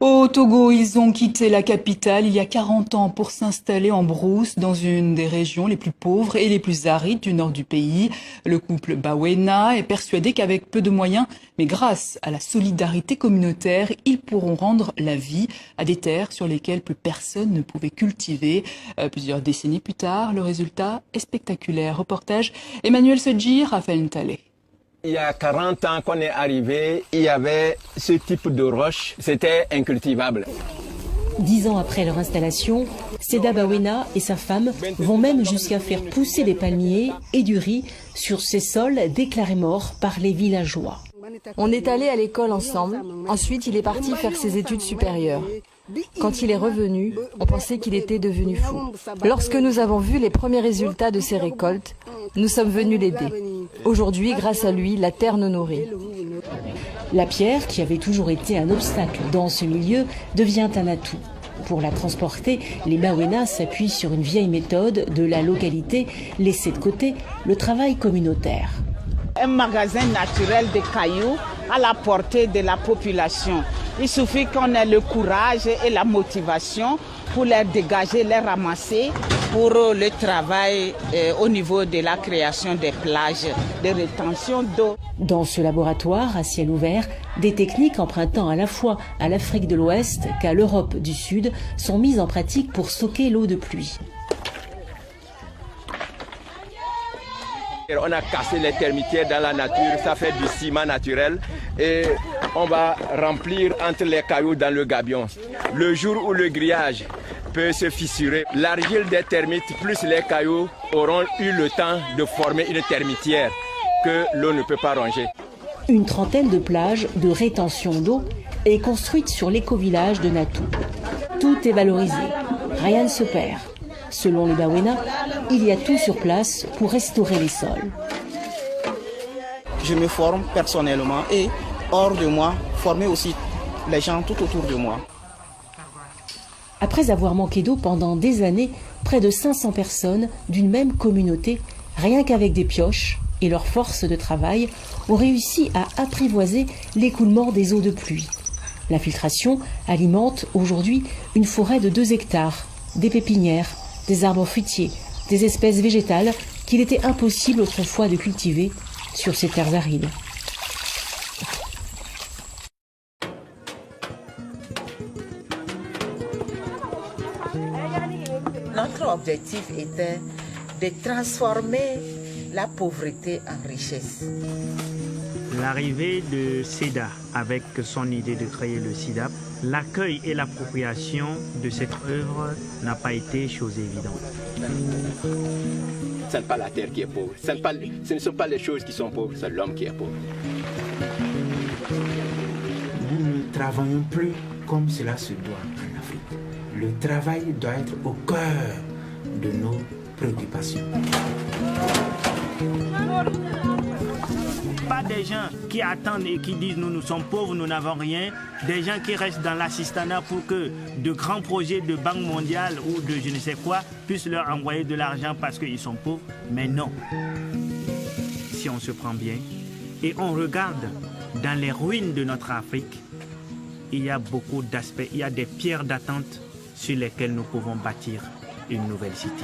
Au Togo, ils ont quitté la capitale il y a 40 ans pour s'installer en brousse dans une des régions les plus pauvres et les plus arides du nord du pays. Le couple Bawena est persuadé qu'avec peu de moyens, mais grâce à la solidarité communautaire, ils pourront rendre la vie à des terres sur lesquelles plus personne ne pouvait cultiver. Plusieurs décennies plus tard, le résultat est spectaculaire. Reportage Emmanuel Sedji, Raphaël Ntalé. Il y a 40 ans qu'on est arrivé, il y avait ce type de roche, c'était incultivable. 10 ans après leur installation, Seda Bawena et sa femme vont même jusqu'à faire pousser des palmiers et du riz sur ces sols déclarés morts par les villageois. On est allé à l'école ensemble, ensuite il est parti faire ses études supérieures. Quand il est revenu, on pensait qu'il était devenu fou. Lorsque nous avons vu les premiers résultats de ses récoltes, nous sommes venus l'aider. Aujourd'hui, grâce à lui, la terre nous nourrit. La pierre, qui avait toujours été un obstacle dans ce milieu, devient un atout. Pour la transporter, les Bawena s'appuient sur une vieille méthode de la localité, laisser de côté le travail communautaire. Un magasin naturel de cailloux à la portée de la population. Il suffit qu'on ait le courage et la motivation pour les dégager, les ramasser pour le travail au niveau de la création des plages de rétention d'eau. Dans ce laboratoire à ciel ouvert, des techniques empruntant à la fois à l'Afrique de l'Ouest qu'à l'Europe du Sud sont mises en pratique pour stocker l'eau de pluie. On a cassé les termitières dans la nature, ça fait du ciment naturel et on va remplir entre les cailloux dans le gabion. Le jour où le grillage peut se fissurer, l'argile des termites plus les cailloux auront eu le temps de former une termitière que l'eau ne peut pas ronger. Une trentaine de plages de rétention d'eau est construite sur l'éco-village de Natou. Tout est valorisé, rien ne se perd. Selon les Bawena, il y a tout sur place pour restaurer les sols. Je me forme personnellement et hors de moi, former aussi les gens tout autour de moi. Après avoir manqué d'eau pendant des années, près de 500 personnes d'une même communauté, rien qu'avec des pioches et leur force de travail, ont réussi à apprivoiser l'écoulement des eaux de pluie. L'infiltration alimente aujourd'hui une forêt de 2 hectares, des pépinières, des arbres fruitiers, des espèces végétales qu'il était impossible autrefois de cultiver sur ces terres arides. Notre objectif était de transformer la pauvreté en richesse. L'arrivée de Seda avec son idée de créer le SIDAP, l'accueil et l'appropriation de cette œuvre n'a pas été chose évidente. Ce n'est pas la terre qui est pauvre, ce ne sont pas les choses qui sont pauvres, c'est l'homme qui est pauvre. Nous ne travaillons plus comme cela se doit en Afrique. Le travail doit être au cœur de nos préoccupations. Pas des gens qui attendent et qui disent nous sommes pauvres, nous n'avons rien. Des gens qui restent dans l'assistanat pour que de grands projets de Banque mondiale ou de je ne sais quoi puissent leur envoyer de l'argent parce qu'ils sont pauvres. Mais non. Si on se prend bien et on regarde dans les ruines de notre Afrique, il y a beaucoup d'aspects, il y a des pierres d'attente sur lesquelles nous pouvons bâtir une nouvelle cité.